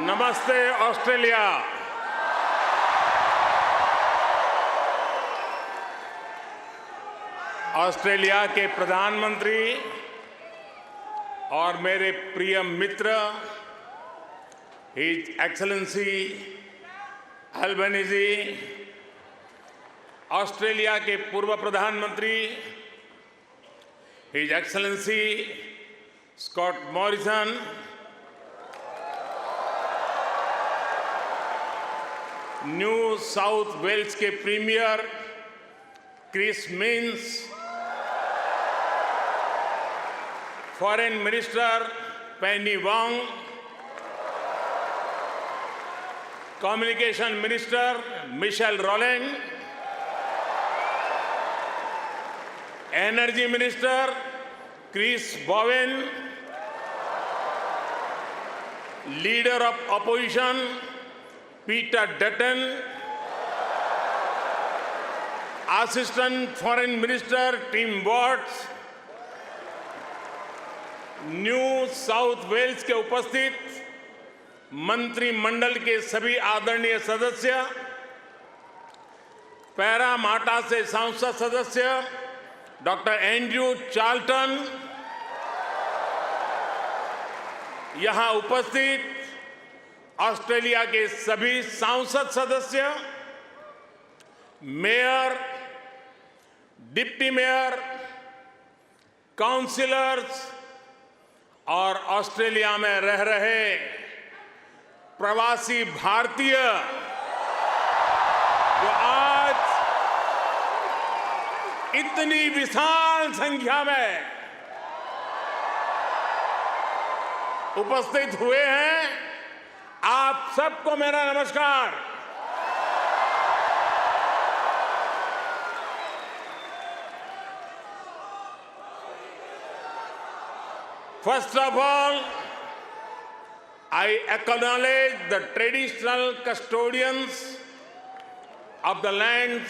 नमस्ते Australia. Australia के प्रधानमंत्री और मेरे प्रिय मित्र हिज एक्सेलेंसी अल्बनीज़ी, ऑस्ट्रेलिया के पूर्व प्रधानमंत्री his excellency Scott Morrison, New South Wales के premier Chris Minns, foreign minister Penny Wong, communication minister Michelle Rowland, energy minister Chris Bowen, leader of opposition Peter Dutton, assistant foreign minister Tim Watts, New South Wales के उपस्थित मंत्रिमंडल के सभी आदरणीय सदस्य, Parramatta से संसद सदस्य डॉक्टर एंड्रयू चार्ल्टन, यहां उपस्थित ऑस्ट्रेलिया के सभी संसद सदस्य, मेयर, डिप्टी मेयर, काउंसिलर्स और ऑस्ट्रेलिया में रह रहे प्रवासी भारतीय जो आज इतनी विशाल संख्या में उपस्थित हुए हैं, आप सबको मेरा नमस्कार। First of all, I acknowledge the traditional custodians of the land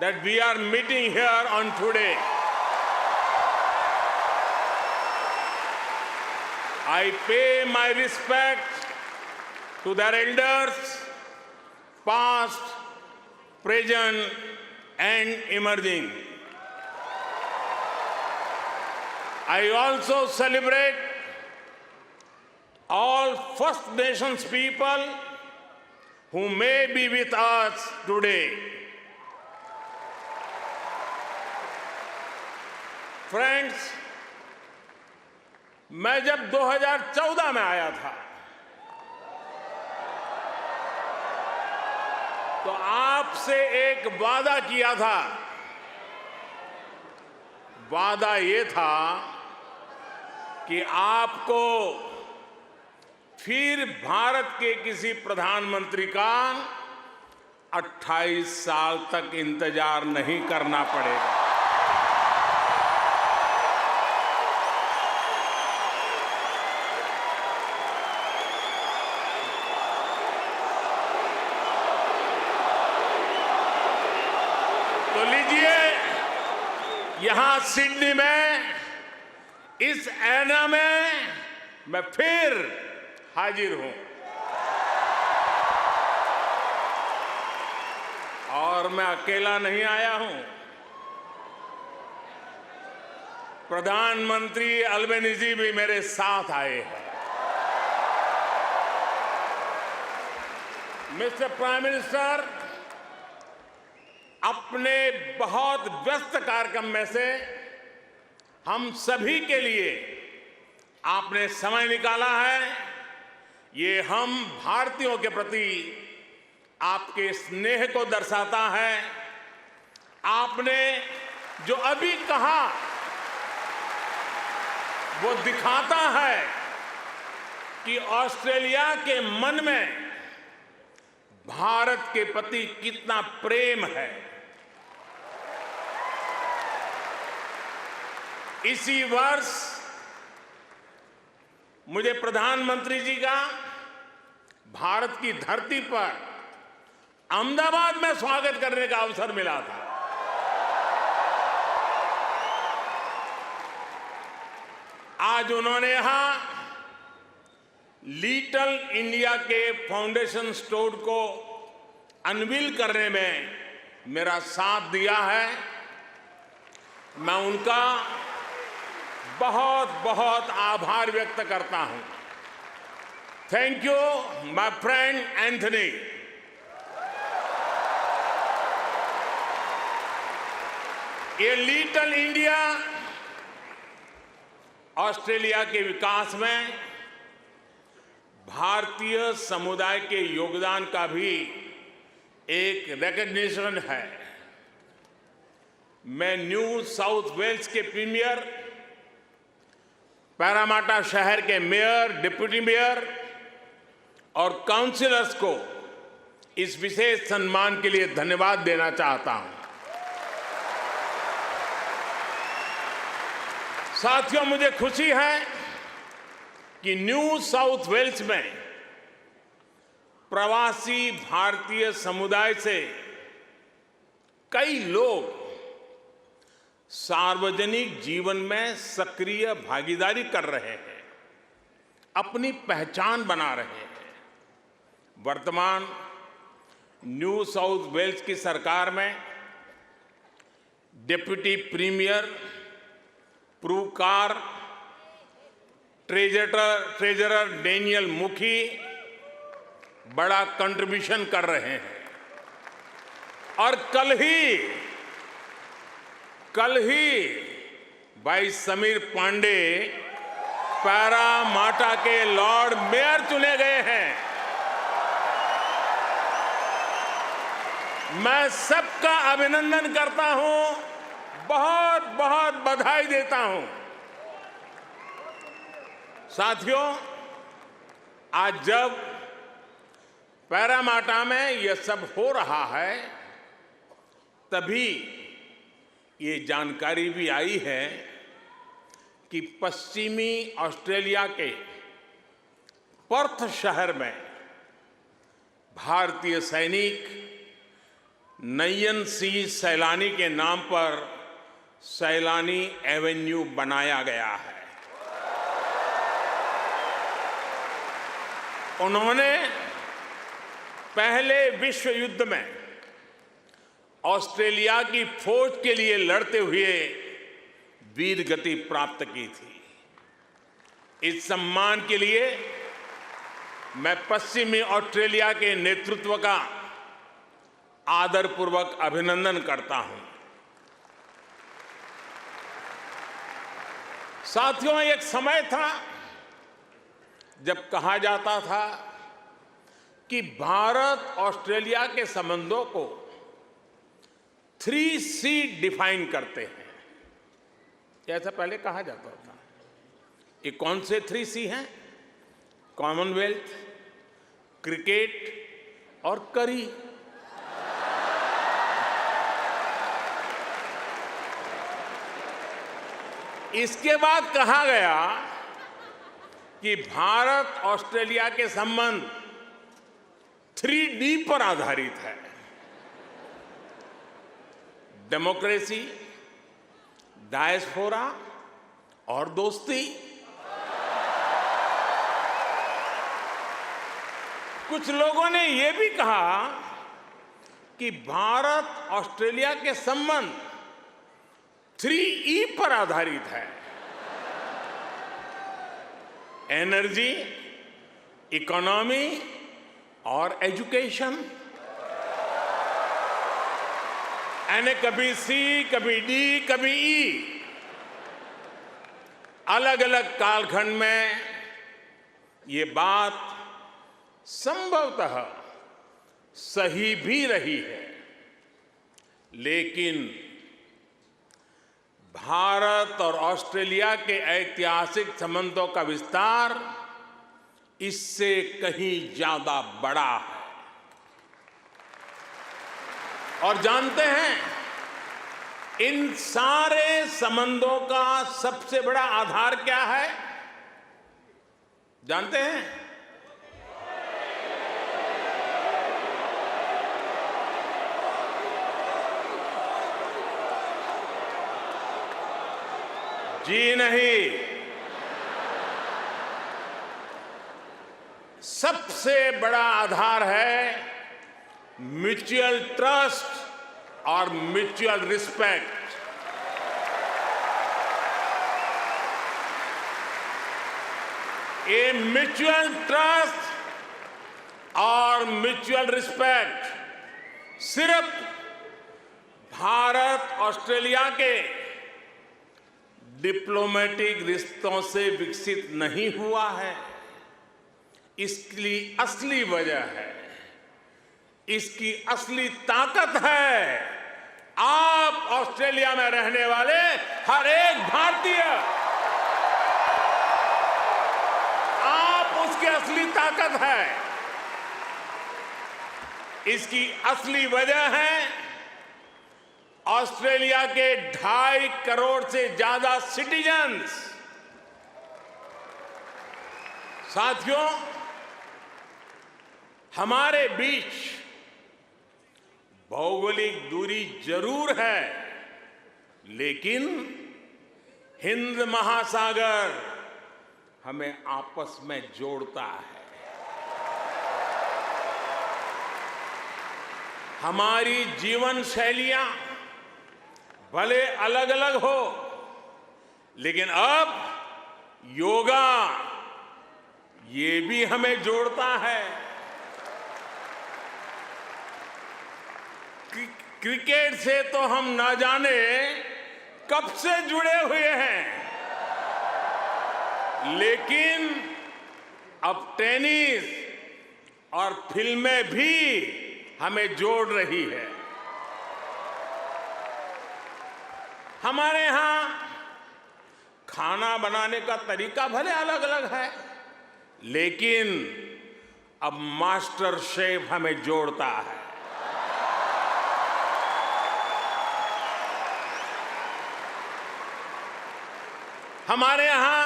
that we are meeting here on today. I pay my respect to their elders, past, present, and emerging. I also celebrate all First Nations people who may be with us today. Friends, मैं जब 2014 में आया था तो आपसे एक वादा किया था। वादा ये था कि आपको फिर भारत के किसी प्रधानमंत्री का 28 साल तक इंतजार नहीं करना पड़ेगा। तो लीजिए, यहां सिडनी में इस ऐना में मैं फिर हाजिर हूं और मैं अकेला नहीं आया हूं। प्रधानमंत्री अल्बनीज़ी भी मेरे साथ आए हैं। मिस्टर प्राइम मिनिस्टर, अपने बहुत व्यस्त कार्यक्रम में से हम सभी के लिए आपने समय निकाला है। ये हम भारतीयों के प्रति आपके स्नेह को दर्शाता है। आपने जो अभी कहा वो दिखाता है कि ऑस्ट्रेलिया के मन में भारत के प्रति कितना प्रेम है। इसी वर्ष मुझे प्रधानमंत्री जी का भारत की धरती पर अहमदाबाद में स्वागत करने का अवसर मिला था। आज उन्होंने यहां लिटिल इंडिया के फाउंडेशन स्टोर को अनवील करने में मेरा साथ दिया है, मैं उनका बहुत बहुत आभार व्यक्त करता हूं। Thank you my friend Anthony. ये लिटिल इंडिया ऑस्ट्रेलिया के विकास में भारतीय समुदाय के योगदान का भी एक रिकॉग्निशन है। मैं न्यू साउथ वेल्स के प्रीमियर, पैरामाटा शहर के मेयर, डिप्टी मेयर और काउंसिलर्स को इस विशेष सम्मान के लिए धन्यवाद देना चाहता हूं। साथियों, मुझे खुशी है कि न्यू साउथ वेल्स में प्रवासी भारतीय समुदाय से कई लोग सार्वजनिक जीवन में सक्रिय भागीदारी कर रहे हैं, अपनी पहचान बना रहे हैं। वर्तमान न्यू साउथ वेल्स की सरकार में डिप्टी प्रीमियर, प्रूकार, ट्रेजरर डेनियल मुखी बड़ा कंट्रीब्यूशन कर रहे हैं। और कल ही भाई समीर पांडे पैरामाटा के लॉर्ड मेयर चुने गए हैं। मैं सबका अभिनंदन करता हूं, बहुत बहुत बधाई देता हूं। साथियों, आज जब पैरामाटा में यह सब हो रहा है, तभी ये जानकारी भी आई है कि पश्चिमी ऑस्ट्रेलिया के पर्थ शहर में भारतीय सैनिक नयन सिंह सैलानी के नाम पर सैलानी एवेन्यू बनाया गया है। उन्होंने पहले विश्व युद्ध में ऑस्ट्रेलिया की फौज के लिए लड़ते हुए वीर गति प्राप्त की थी। इस सम्मान के लिए मैं पश्चिमी ऑस्ट्रेलिया के नेतृत्व का आदरपूर्वक अभिनंदन करता हूं। साथियों, एक समय था जब कहा जाता था कि भारत ऑस्ट्रेलिया के संबंधों को 3C डिफाइन करते हैं, ऐसा पहले कहा जाता था। ये कौन से 3C हैं? कॉमनवेल्थ, क्रिकेट और करी। इसके बाद कहा गया कि भारत ऑस्ट्रेलिया के संबंध 3D पर आधारित है। डेमोक्रेसी, डायस्पोरा और दोस्ती। कुछ लोगों ने यह भी कहा कि भारत ऑस्ट्रेलिया के संबंध 3E पर आधारित है। एनर्जी, इकोनॉमी और एजुकेशन। यानी कभी C, कभी D, कभी E। अलग अलग कालखंड में ये बात संभवतः सही भी रही है, लेकिन भारत और ऑस्ट्रेलिया के ऐतिहासिक संबंधों का विस्तार इससे कहीं ज्यादा बड़ा है। और जानते हैं, इन सारे संबंधों का सबसे बड़ा आधार क्या है? जानते हैं? जी नहीं, सबसे बड़ा आधार है म्यूचुअल ट्रस्ट और म्यूचुअल रिस्पेक्ट। ये म्यूचुअल ट्रस्ट और म्यूचुअल रिस्पेक्ट सिर्फ भारत ऑस्ट्रेलिया के डिप्लोमेटिक रिश्तों से विकसित नहीं हुआ है। इसकी असली वजह है, इसकी असली ताकत है आप ऑस्ट्रेलिया में रहने वाले हर एक भारतीय। आप उसकी असली ताकत है। इसकी असली वजह है ऑस्ट्रेलिया के 2.5 करोड़ से ज्यादा सिटीजन्स। साथियों, हमारे बीच भौगोलिक दूरी जरूर है, लेकिन हिंद महासागर हमें आपस में जोड़ता है। हमारी जीवन शैलियां भले अलग अलग हो, लेकिन अब योगा ये भी हमें जोड़ता है। क्रिकेट से तो हम ना जाने कब से जुड़े हुए हैं, लेकिन अब टेनिस और फिल्में भी हमें जोड़ रही है। हमारे यहां खाना बनाने का तरीका भले अलग अलग है, लेकिन अब मास्टर शेफ हमें जोड़ता है। हमारे यहां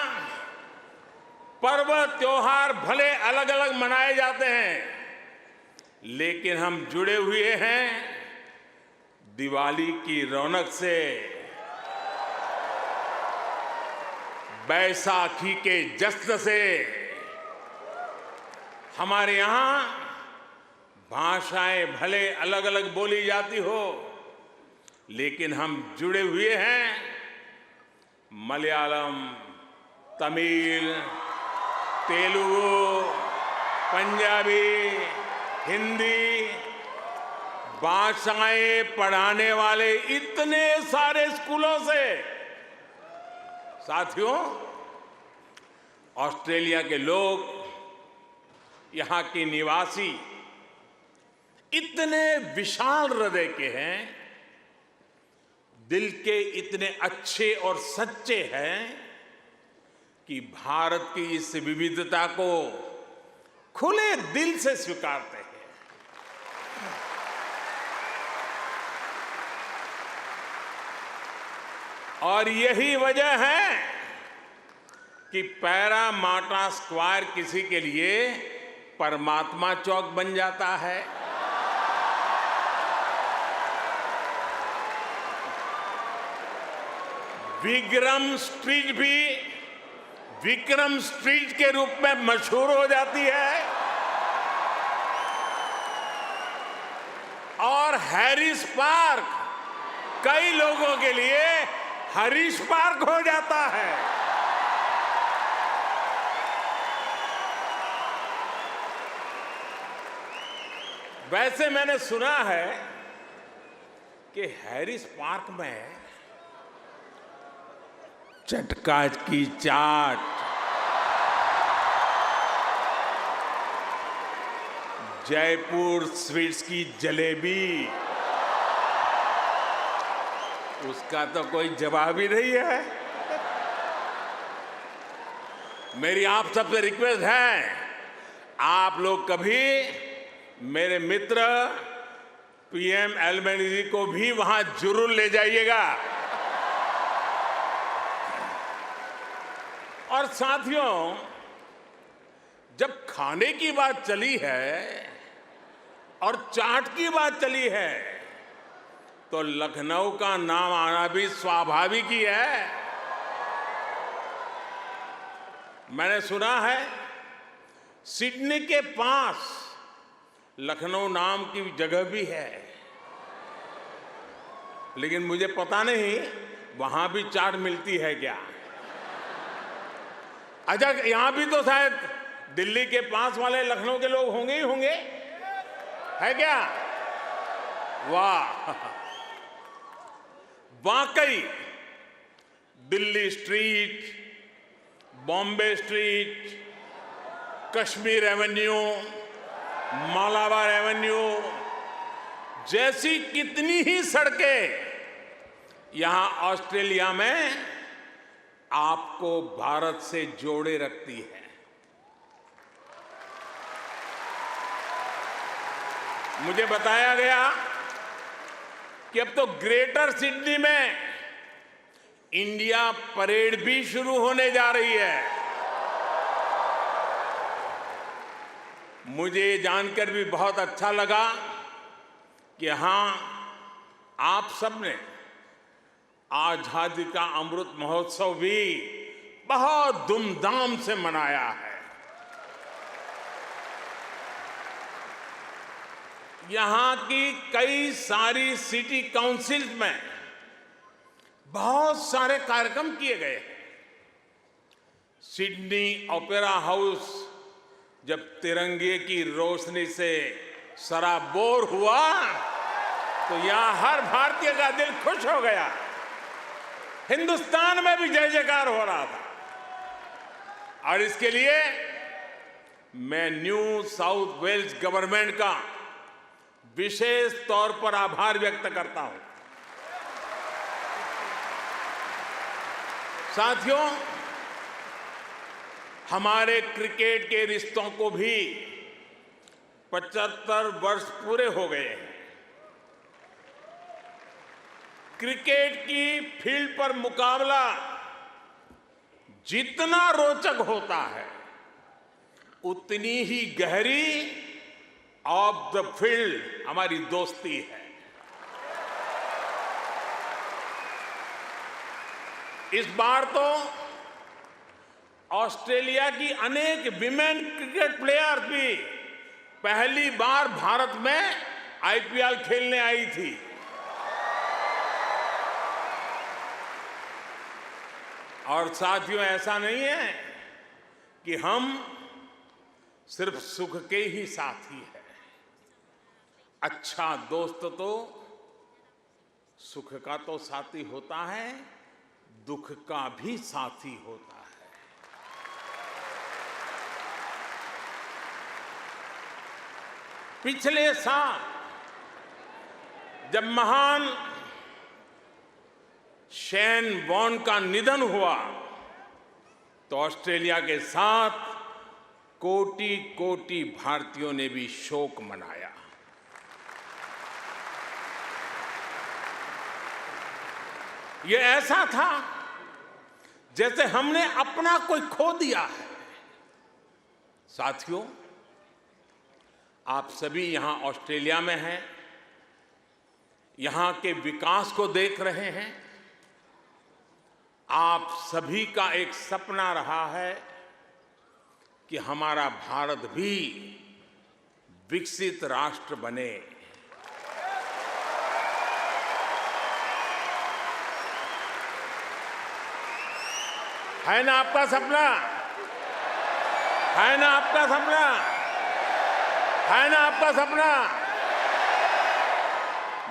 पर्व त्योहार भले अलग अलग मनाए जाते हैं, लेकिन हम जुड़े हुए हैं दिवाली की रौनक से, बैसाखी के जश्न से। हमारे यहां भाषाएं भले अलग अलग बोली जाती हो, लेकिन हम जुड़े हुए हैं मलयालम, तमिल, तेलुगु, पंजाबी, हिंदी भाषाएं पढ़ाने वाले इतने सारे स्कूलों से। साथियों, ऑस्ट्रेलिया के लोग, यहां के निवासी इतने विशाल हृदय के हैं, दिल के इतने अच्छे और सच्चे हैं कि भारत की इस विविधता को खुले दिल से स्वीकारते हैं। और यही वजह है कि पैरामाटा स्क्वायर किसी के लिए परमात्मा चौक बन जाता है। विक्रम स्ट्रीट भी विक्रम स्ट्रीट के रूप में मशहूर हो जाती है, और हैरिस पार्क कई लोगों के लिए हरीश पार्क हो जाता है। वैसे मैंने सुना है कि हैरिस पार्क में चटका की चाट, जयपुर स्वीट्स की जलेबी, उसका तो कोई जवाब ही नहीं है। मेरी आप सबसे रिक्वेस्ट है, आप लोग कभी मेरे मित्र पीएम एल्बनीज़ी को भी वहां जरूर ले जाइएगा। और साथियों, जब खाने की बात चली है और चाट की बात चली है, तो लखनऊ का नाम आना भी स्वाभाविक ही है। मैंने सुना है सिडनी के पास लखनऊ नाम की जगह भी है, लेकिन मुझे पता नहीं वहां भी चाट मिलती है क्या। अच्छा, यहां भी तो शायद दिल्ली के पास वाले लखनऊ के लोग होंगे ही होंगे, है क्या? वाह, वाकई Delhi street, Bombay street, Kashmir Avenue, Malabar Avenue जैसी कितनी ही सड़कें यहां ऑस्ट्रेलिया में आपको भारत से जोड़े रखती है। मुझे बताया गया कि अब तो ग्रेटर सिडनी में इंडिया परेड भी शुरू होने जा रही है। मुझे जानकर भी बहुत अच्छा लगा कि हां, आप सबने आजादी का अमृत महोत्सव भी बहुत धूमधाम से मनाया है। यहां की कई सारी सिटी काउंसिल में बहुत सारे कार्यक्रम किए गए हैं। सिडनी ओपेरा हाउस जब तिरंगे की रोशनी से सराबोर हुआ तो यहां हर भारतीय का दिल खुश हो गया। हिंदुस्तान में भी जय जयकार हो रहा था। और इसके लिए मैं न्यू साउथ वेल्स गवर्नमेंट का विशेष तौर पर आभार व्यक्त करता हूं। साथियों, हमारे क्रिकेट के रिश्तों को भी 75 वर्ष पूरे हो गए हैं। क्रिकेट की फील्ड पर मुकाबला जितना रोचक होता है, उतनी ही गहरी ऑफ द फील्ड हमारी दोस्ती है। इस बार तो ऑस्ट्रेलिया की अनेक विमेन क्रिकेट प्लेयर भी पहली बार भारत में आईपीएल खेलने आई थी। और साथियों, ऐसा नहीं है कि हम सिर्फ सुख के ही साथी हैं। अच्छा दोस्त तो सुख का तो साथी होता है, दुख का भी साथी होता है। पिछले साल जब महान शेन वॉर्न का निधन हुआ तो ऑस्ट्रेलिया के साथ कोटि कोटि भारतीयों ने भी शोक मनाया। ये ऐसा था जैसे हमने अपना कोई खो दिया है। साथियों, आप सभी यहां ऑस्ट्रेलिया में हैं, यहां के विकास को देख रहे हैं। आप सभी का एक सपना रहा है कि हमारा भारत भी विकसित राष्ट्र बने। है ना आपका सपना? है ना आपका सपना? है ना आपका सपना?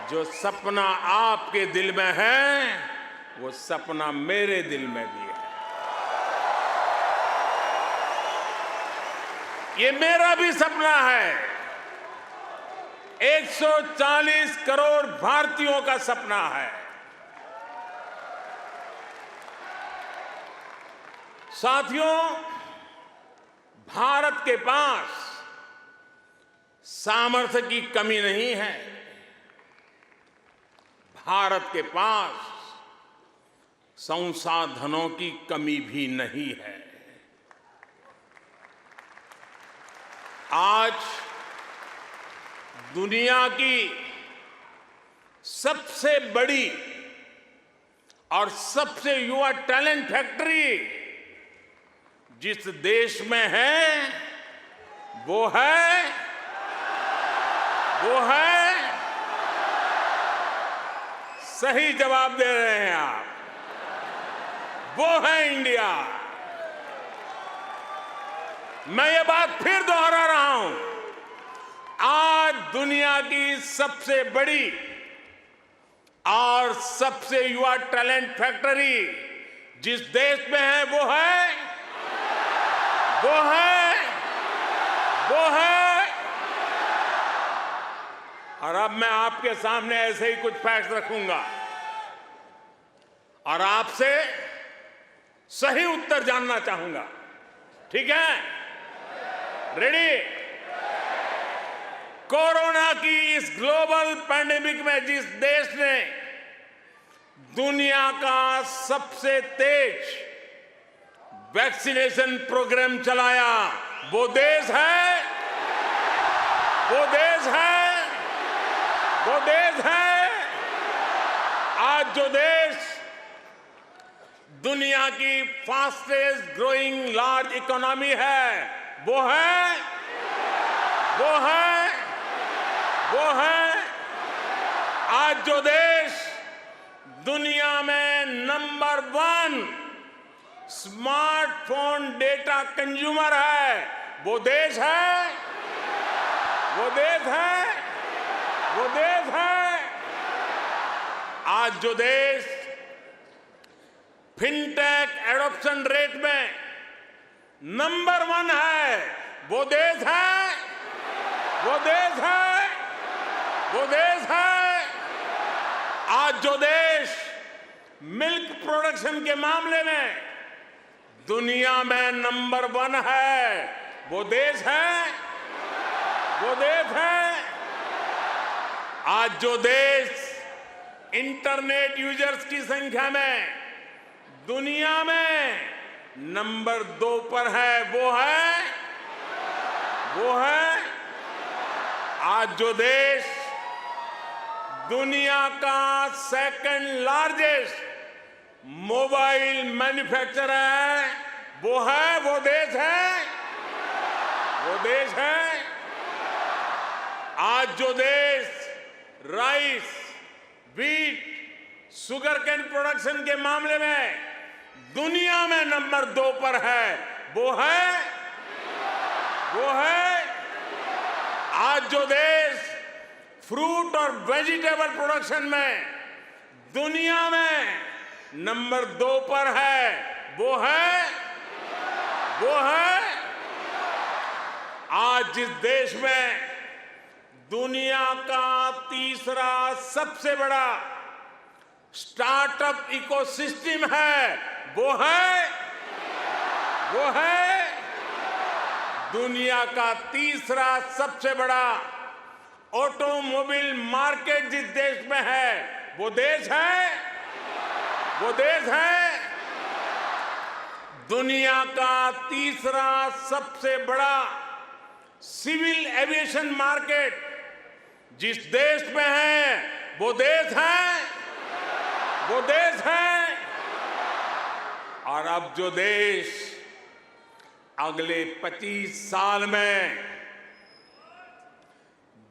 जो सपना आपके दिल में है, वो सपना मेरे दिल में भी है। ये मेरा भी सपना है। 140 करोड़ भारतीयों का सपना है। साथियों, भारत के पास सामर्थ्य की कमी नहीं है। भारत के पास संसाधनों की कमी भी नहीं है। आज दुनिया की सबसे बड़ी और सबसे युवा टैलेंट फैक्ट्री जिस देश में है, वो है सही जवाब दे रहे हैं आप, वो है इंडिया। मैं ये बात फिर दोहरा रहा हूं, आज दुनिया की सबसे बड़ी और सबसे युवा टैलेंट फैक्ट्री जिस देश में है वो है। और अब मैं आपके सामने ऐसे ही कुछ फैक्ट रखूंगा और आपसे सही उत्तर जानना चाहूंगा, ठीक है? रेडी? कोरोना की इस ग्लोबल पैंडेमिक में जिस देश ने दुनिया का सबसे तेज वैक्सीनेशन प्रोग्राम चलाया, वो देश है आज जो देश दुनिया की फास्टेस्ट ग्रोइंग लार्ज इकोनॉमी है, वो है आज जो देश दुनिया में नंबर 1 स्मार्टफोन डेटा कंज्यूमर है, वो देश है आज जो देश फिनटेक एडॉप्शन रेट में नंबर 1 है, वो देश है आज जो देश मिल्क प्रोडक्शन के मामले में दुनिया में नंबर 1 है, वो देश है आज जो देश इंटरनेट यूजर्स की संख्या में दुनिया में नंबर 2 पर है, वो है आज जो देश दुनिया का सेकंड लार्जेस्ट मोबाइल मैन्युफैक्चरर है, वो देश है आज जो देश rice, wheat, sugar cane production के मामले में दुनिया में नंबर 2 पर है, वो है आज जो देश फ्रूट और वेजिटेबल प्रोडक्शन में दुनिया में नंबर 2 पर है, वो है आज जिस देश में दुनिया का तीसरा सबसे बड़ा स्टार्टअप इकोसिस्टम है, वो है दुनिया का तीसरा सबसे बड़ा ऑटोमोबाइल मार्केट जिस देश में है, वो देश है दुनिया का तीसरा सबसे बड़ा सिविल एविएशन मार्केट जिस देश में है, वो देश है और अब जो देश अगले 25 साल में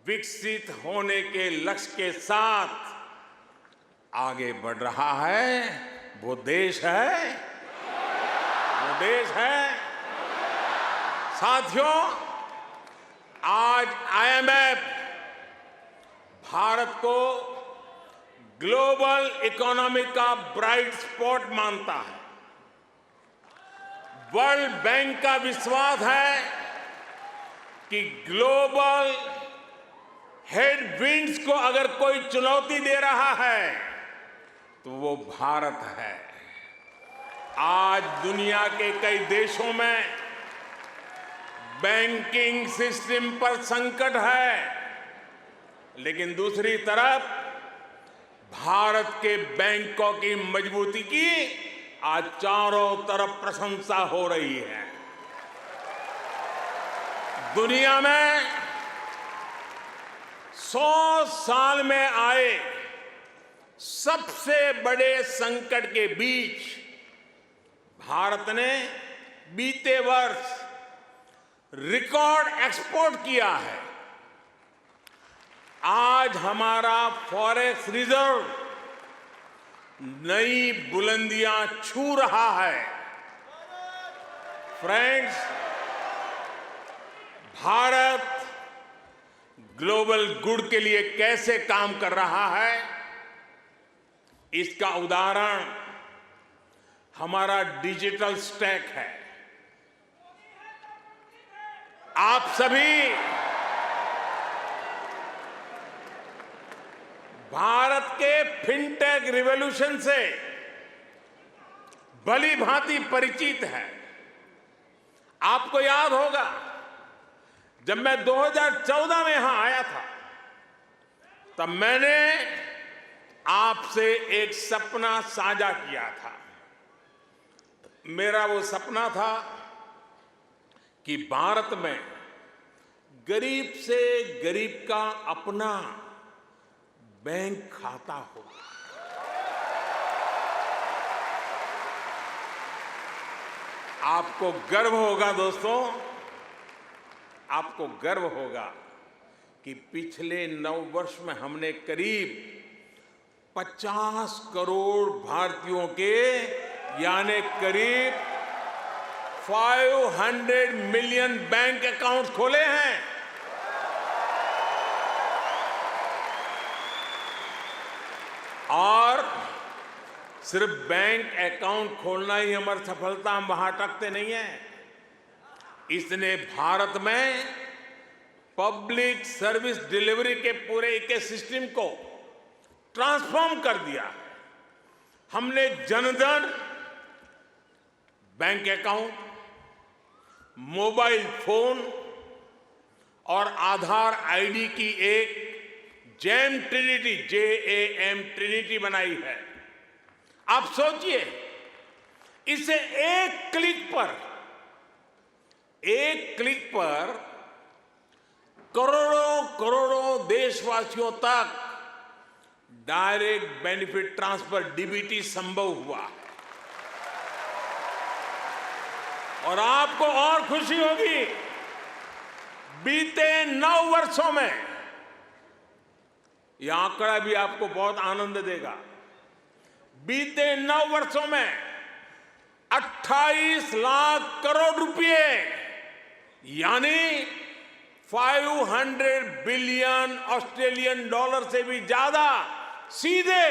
विकसित होने के लक्ष्य के साथ आगे बढ़ रहा है, वो देश है साथियों, आज IMF भारत को ग्लोबल इकोनॉमी का ब्राइट स्पॉट मानता है। वर्ल्ड बैंक का विश्वास है कि ग्लोबल हेडविंड्स को अगर कोई चुनौती दे रहा है तो वो भारत है। आज दुनिया के कई देशों में बैंकिंग सिस्टम पर संकट है, लेकिन दूसरी तरफ भारत के बैंकों की मजबूती की आज चारों तरफ प्रशंसा हो रही है। दुनिया में 100 साल में आए सबसे बड़े संकट के बीच भारत ने बीते वर्ष रिकॉर्ड एक्सपोर्ट किया है। आज हमारा फॉरेक्स रिजर्व नई बुलंदियां छू रहा है। फ्रेंड्स, भारत ग्लोबल गुड के लिए कैसे काम कर रहा है, इसका उदाहरण हमारा डिजिटल स्टैक है। आप सभी भारत के फिनटेक रिवॉल्यूशन से भली भांति परिचित हैं। आपको याद होगा, जब मैं 2014 में यहां आया था, तब मैंने आपसे एक सपना साझा किया था। मेरा वो सपना था कि भारत में गरीब से गरीब का अपना बैंक खाता हो। आपको गर्व होगा दोस्तों, आपको गर्व होगा कि पिछले 9 वर्ष में हमने करीब 50 करोड़ भारतीयों के, यानी करीब 500 मिलियन बैंक अकाउंट खोले हैं। और सिर्फ बैंक अकाउंट खोलना ही हमारी सफलता, हम वहां अटकते नहीं है। इसने भारत में पब्लिक सर्विस डिलीवरी के पूरे इकोसिस्टम को ट्रांसफॉर्म कर दिया। हमने Jan Dhan bank account, mobile phone और आधार आईडी की एक जैम ट्रिनिटी, JAM ट्रिनिटी बनाई है। आप सोचिए, इसे एक क्लिक पर करोड़ों करोड़ों देशवासियों तक डायरेक्ट बेनिफिट ट्रांसफर, DBT संभव हुआ। और आपको और खुशी होगी, बीते 9 वर्षों में, यह आंकड़ा भी आपको बहुत आनंद देगा, बीते 9 वर्षों में 28 लाख करोड़ रुपए, यानी 500 बिलियन ऑस्ट्रेलियन डॉलर से भी ज्यादा सीधे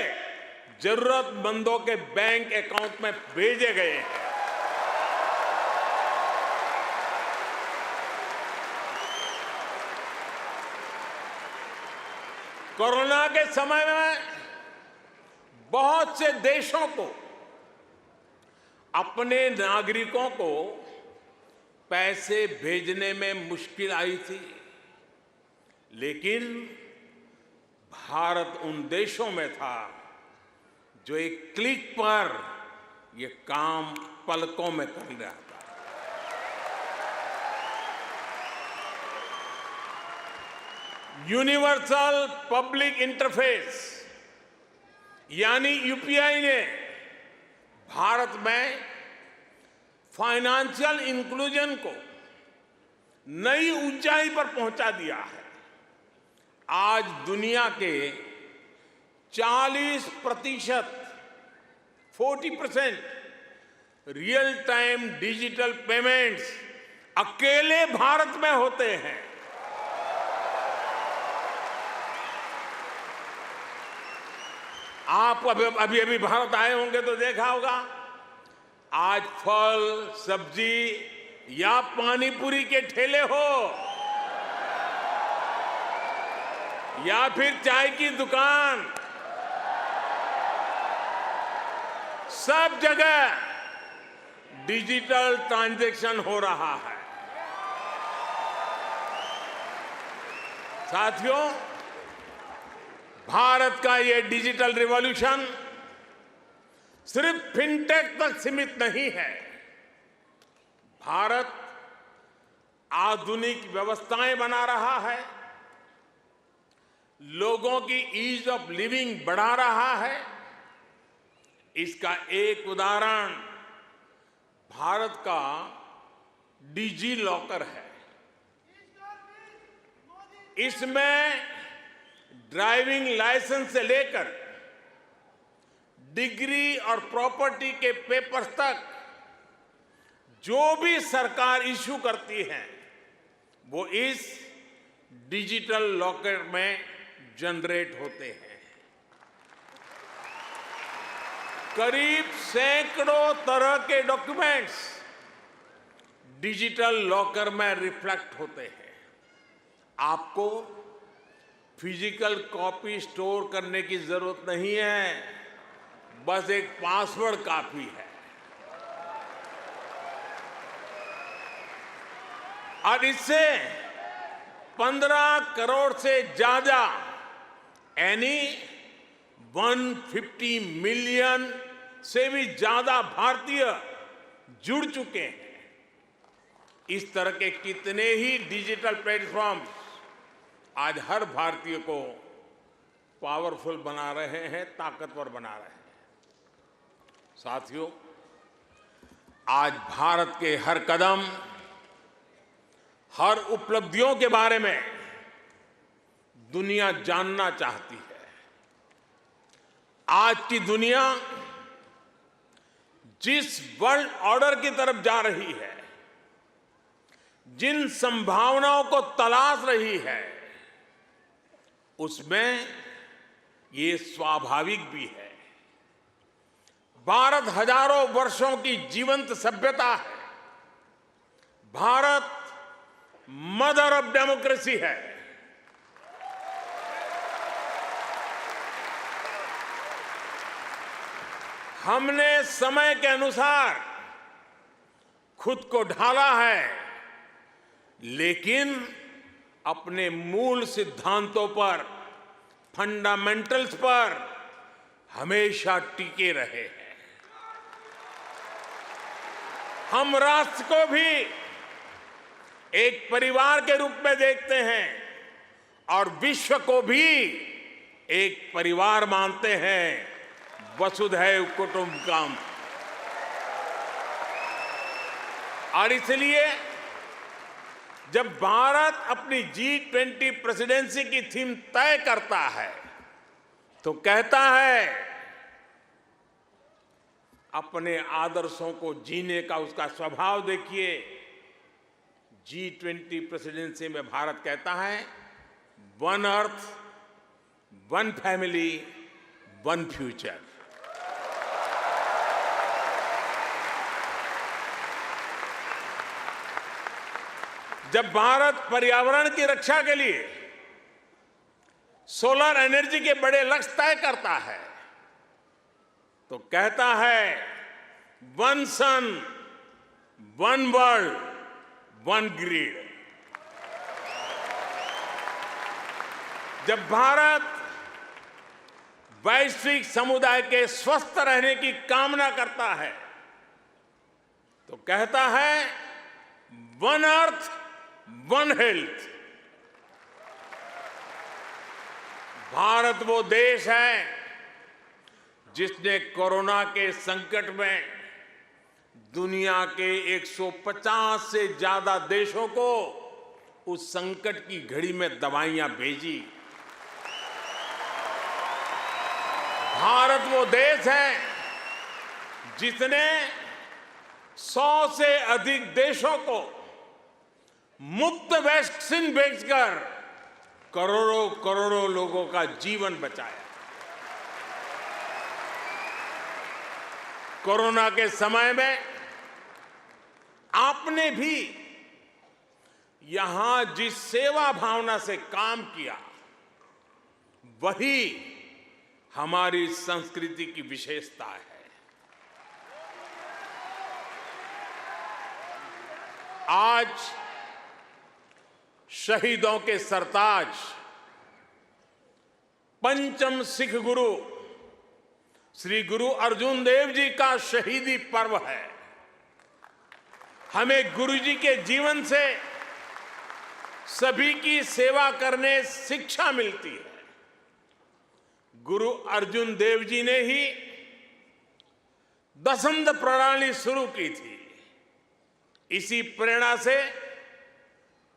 जरूरतमंदों के बैंक अकाउंट में भेजे गए हैं। कोरोना के समय में बहुत से देशों को अपने नागरिकों को पैसे भेजने में मुश्किल आई थी, लेकिन भारत उन देशों में था जो एक क्लिक पर ये काम पलकों में कर रहा था। यूनिवर्सल पब्लिक इंटरफेस यानी यूपीआई ने भारत में फाइनेंशियल इंक्लूजन को नई ऊंचाई पर पहुंचा दिया है। आज दुनिया के 40% रियल टाइम डिजिटल पेमेंट्स अकेले भारत में होते हैं। आप अभी भारत आए होंगे तो देखा होगा, आज फल, सब्जी या पानी पूरी के ठेले हो या फिर चाय की दुकान, सब जगह डिजिटल ट्रांजैक्शन हो रहा है। साथियों, भारत का ये डिजिटल रिवॉल्यूशन सिर्फ फिनटेक तक सीमित नहीं है। भारत आधुनिक व्यवस्थाएं बना रहा है, लोगों की ईज ऑफ लिविंग बढ़ा रहा है। इसका एक उदाहरण भारत का डिजी लॉकर है। इसमें ड्राइविंग लाइसेंस से लेकर डिग्री और प्रॉपर्टी के पेपर्स तक जो भी सरकार इश्यू करती है वो इस डिजिटल लॉकर में जनरेट होते हैं। करीब सैकड़ों तरह के डॉक्यूमेंट्स डिजिटल लॉकर में रिफ्लेक्ट होते हैं। आपको फिजिकल कॉपी स्टोर करने की जरूरत नहीं है, बस एक पासवर्ड काफी है। और इससे 15 करोड़ से ज्यादा यानी 150 मिलियन से भी ज्यादा भारतीय जुड़ चुके हैं। इस तरह के कितने ही डिजिटल प्लेटफॉर्म आज हर भारतीय को पावरफुल बना रहे हैं, ताकतवर बना रहे हैं। साथियों, आज भारत के हर कदम, हर उपलब्धियों के बारे में दुनिया जानना चाहती है। आज की दुनिया जिस वर्ल्ड ऑर्डर की तरफ जा रही है, जिन संभावनाओं को तलाश रही है, उसमें ये स्वाभाविक भी है। भारत हजारों वर्षों की जीवंत सभ्यता है। भारत मदर ऑफ डेमोक्रेसी है। हमने समय के अनुसार खुद को ढाला है, लेकिन अपने मूल सिद्धांतों पर, फंडामेंटल्स पर हमेशा टिके रहे हैं। हम राष्ट्र को भी एक परिवार के रूप में देखते हैं और विश्व को भी एक परिवार मानते हैं। वसुधैव कुटुंबकम। और इसलिए जब भारत अपनी G20 प्रेसिडेंसी की थीम तय करता है तो कहता है अपने आदर्शों को जीने का उसका स्वभाव देखिए। G20 प्रेसिडेंसी में भारत कहता है one earth, one family, one future. जब भारत पर्यावरण की रक्षा के लिए सोलर एनर्जी के बड़े लक्ष्य तय करता है तो कहता है वन सन, वन वर्ल्ड, वन ग्रिड। जब भारत वैश्विक समुदाय के स्वस्थ रहने की कामना करता है तो कहता है one earth, one health. Bharat वो देश है जिसने कोरोना के संकट में दुनिया के 150 से ज्यादा देशों को उस संकट की घड़ी में दवाइयां भेजी। भारत वो देश है जिसने 100 से अधिक देशों को मुफ्त वैक्सीन भेजकर करोड़ों करोड़ों लोगों का जीवन बचाया। कोरोना के समय में आपने भी यहां जिस सेवा भावना से काम किया वही हमारी संस्कृति की विशेषता है। आज शहीदों के सरताज पंचम सिख गुरु श्री गुरु अर्जुन देव जी का शहीदी पर्व है। हमें गुरु जी के जीवन से सभी की सेवा करने शिक्षा मिलती है। गुरु अर्जुन देव जी ने ही दसंध प्रणाली शुरू की थी। इसी प्रेरणा से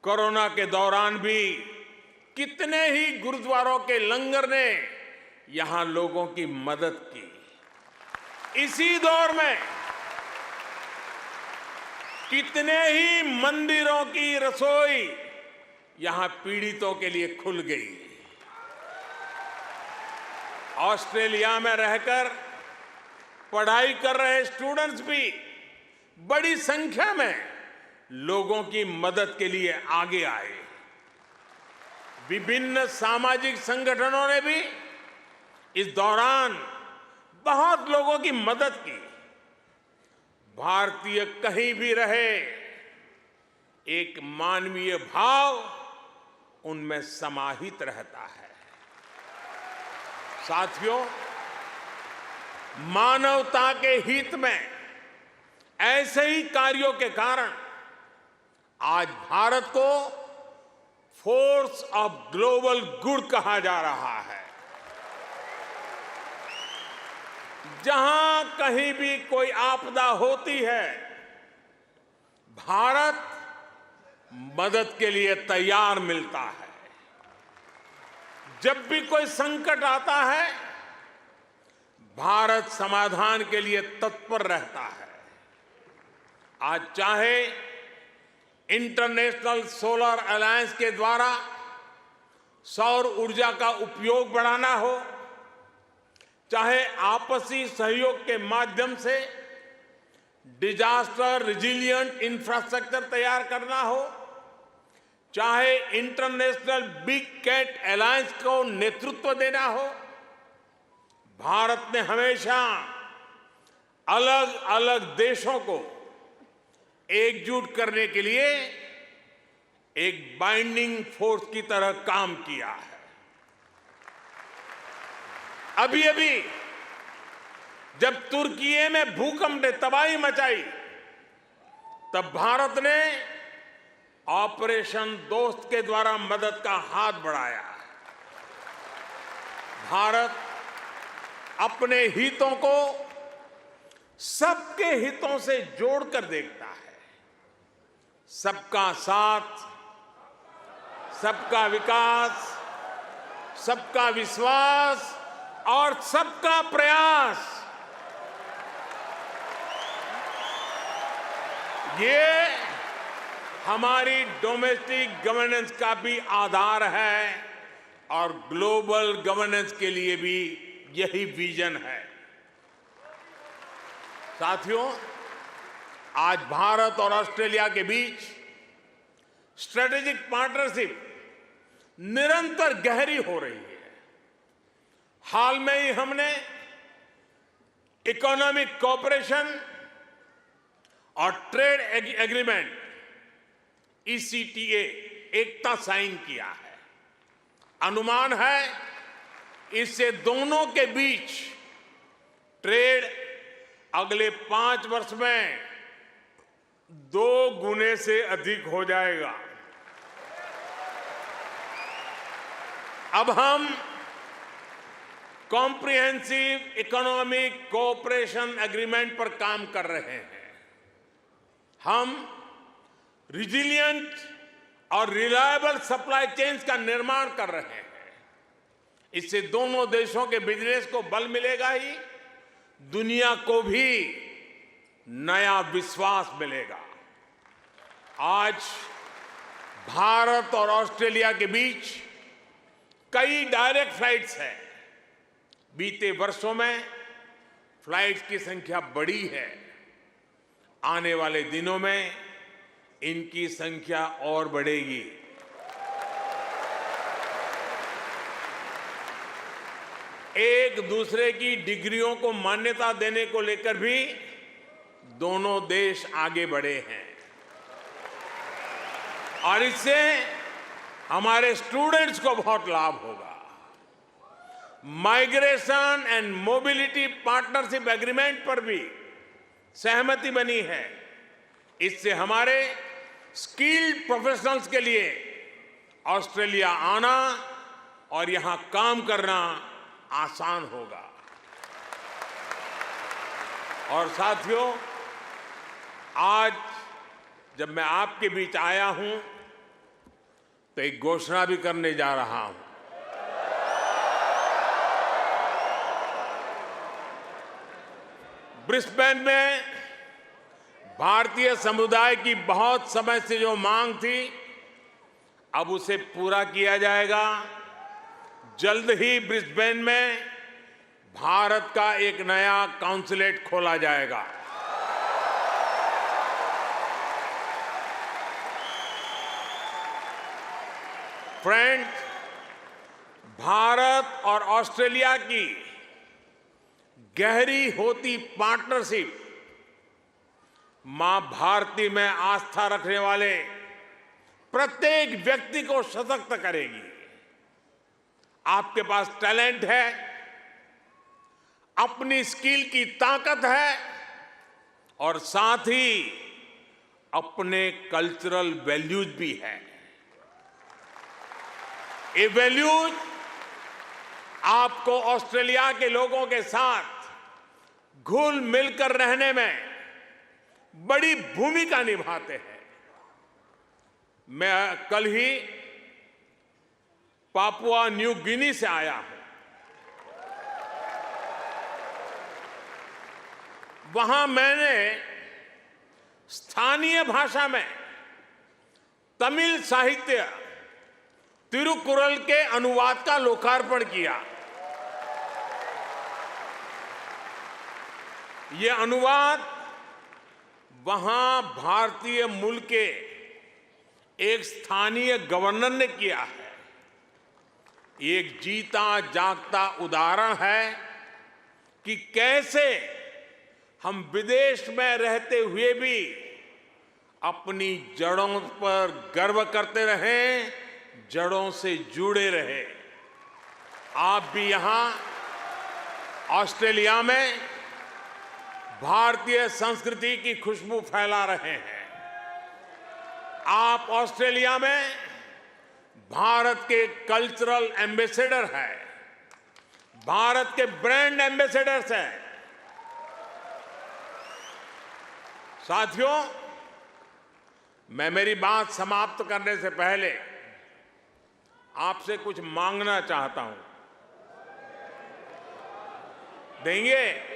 कोरोना के दौरान भी कितने ही गुरुद्वारों के लंगर ने यहां लोगों की मदद की। इसी दौर में कितने ही मंदिरों की रसोई यहां पीड़ितों के लिए खुल गई। ऑस्ट्रेलिया में रहकर पढ़ाई कर रहे स्टूडेंट्स भी बड़ी संख्या में लोगों की मदद के लिए आगे आए। विभिन्न सामाजिक संगठनों ने भी इस दौरान बहुत लोगों की मदद की। भारतीय कहीं भी रहे, एक मानवीय भाव उनमें समाहित रहता है। साथियों, मानवता के हित में ऐसे ही कार्यों के कारण आज भारत को फोर्स ऑफ ग्लोबल गुड कहा जा रहा है। जहां कहीं भी कोई आपदा होती है, भारत मदद के लिए तैयार मिलता है। जब भी कोई संकट आता है, भारत समाधान के लिए तत्पर रहता है। आज चाहे इंटरनेशनल सोलर अलायंस के द्वारा सौर ऊर्जा का उपयोग बढ़ाना हो, चाहे आपसी सहयोग के माध्यम से डिजास्टर रिजिलिएंट इंफ्रास्ट्रक्चर तैयार करना हो, चाहे इंटरनेशनल बिग कैट अलायंस को नेतृत्व देना हो, भारत ने हमेशा अलग अलग देशों को एकजुट करने के लिए एक बाइंडिंग फोर्स की तरह काम किया है। अभी अभी जब तुर्की में भूकंप ने तबाही मचाई, तब भारत ने ऑपरेशन दोस्त के द्वारा मदद का हाथ बढ़ाया। भारत अपने हितों को सबके हितों से जोड़कर देखता है। सबका साथ, सबका विकास, सबका विश्वास और सबका प्रयास, ये हमारी डोमेस्टिक गवर्नेंस का भी आधार है और ग्लोबल गवर्नेंस के लिए भी यही विजन है। साथियों, आज भारत और ऑस्ट्रेलिया के बीच स्ट्रेटेजिक पार्टनरशिप निरंतर गहरी हो रही है। हाल में ही हमने इकोनॉमिक कोऑपरेशन और ट्रेड एग्रीमेंट ECTA एकता साइन किया है। अनुमान है इससे दोनों के बीच ट्रेड अगले 5 वर्ष में 2 गुने से अधिक हो जाएगा। अब हम कॉम्प्रिहेंसिव इकोनॉमिक कोऑपरेशन एग्रीमेंट पर काम कर रहे हैं। हम रिजिलिएंट और रिलायबल सप्लाई चेन्स का निर्माण कर रहे हैं। इससे दोनों देशों के बिजनेस को बल मिलेगा ही, दुनिया को भी नया विश्वास मिलेगा। आज भारत और ऑस्ट्रेलिया के बीच कई डायरेक्ट फ्लाइट्स हैं। बीते वर्षों में फ्लाइट्स की संख्या बढ़ी है। आने वाले दिनों में इनकी संख्या और बढ़ेगी। एक दूसरे की डिग्रियों को मान्यता देने को लेकर भी दोनों देश आगे बढ़े हैं और इससे हमारे स्टूडेंट्स को बहुत लाभ होगा। Migration and mobility partnership agreement पर भी सहमति बनी है। इससे हमारे स्किल्ड प्रोफेशनल्स के लिए ऑस्ट्रेलिया आना और यहां काम करना आसान होगा। और साथियों, आज जब मैं आपके बीच आया हूं तो एक घोषणा भी करने जा रहा हूं। ब्रिस्बेन में भारतीय समुदाय की बहुत समय से जो मांग थी, अब उसे पूरा किया जाएगा। जल्द ही ब्रिस्बेन में भारत का एक नया कॉन्सुलेट खोला जाएगा। फ्रेंड्स, भारत और ऑस्ट्रेलिया की गहरी होती पार्टनरशिप मां भारती में आस्था रखने वाले प्रत्येक व्यक्ति को सशक्त करेगी। आपके पास टैलेंट है, अपनी स्किल की ताकत है और साथ ही अपने कल्चरल वैल्यूज भी है। ये वैल्यूज आपको ऑस्ट्रेलिया के लोगों के साथ घुल मिलकर रहने में बड़ी भूमिका निभाते हैं। मैं कल ही पापुआ न्यू गिनी से आया हूं। वहां मैंने स्थानीय भाषा में तमिल साहित्य तिरुकुरल के अनुवाद का लोकार्पण किया। ये अनुवाद वहां भारतीय मूल के एक स्थानीय गवर्नर ने किया है। एक जीता जागता उदाहरण है कि कैसे हम विदेश में रहते हुए भी अपनी जड़ों पर गर्व करते रहें, जड़ों से जुड़े रहे। आप भी यहां ऑस्ट्रेलिया में भारतीय संस्कृति की खुशबू फैला रहे हैं। आप ऑस्ट्रेलिया में भारत के कल्चरल एम्बेसडर हैं, भारत के ब्रांड एम्बेसडर्स हैं। साथियों, मैं मेरी बात समाप्त करने से पहले आपसे कुछ मांगना चाहता हूं। देंगे?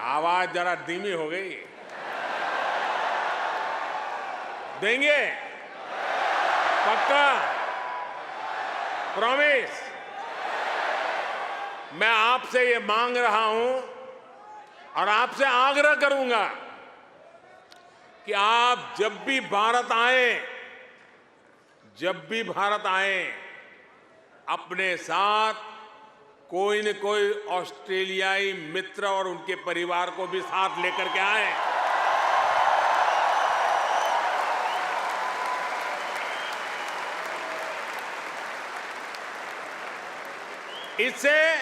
आवाज जरा धीमी हो गई। देंगे? पक्का? प्रॉमिस? मैं आपसे ये मांग रहा हूं और आपसे आग्रह करूंगा कि आप जब भी भारत आए, अपने साथ कोई न कोई ऑस्ट्रेलियाई मित्र और उनके परिवार को भी साथ लेकर के आए। इससे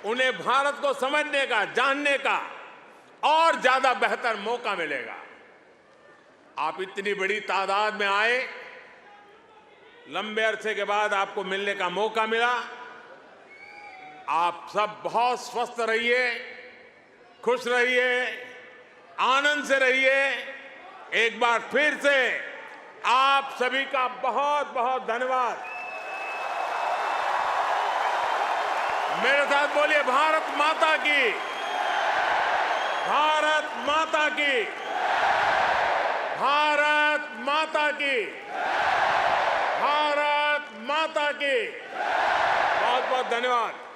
उन्हें भारत को समझने का, जानने का और ज्यादा बेहतर मौका मिलेगा। आप इतनी बड़ी तादाद में आए, लंबे अरसे के बाद आपको मिलने का मौका मिला। आप सब बहुत स्वस्थ रहिए, खुश रहिए, आनंद से रहिए। एक बार फिर से आप सभी का बहुत बहुत धन्यवाद। मेरे साथ बोलिए, भारत माता की, भारत माता की, भारत माता की, भारत माता की। बहुत बहुत धन्यवाद।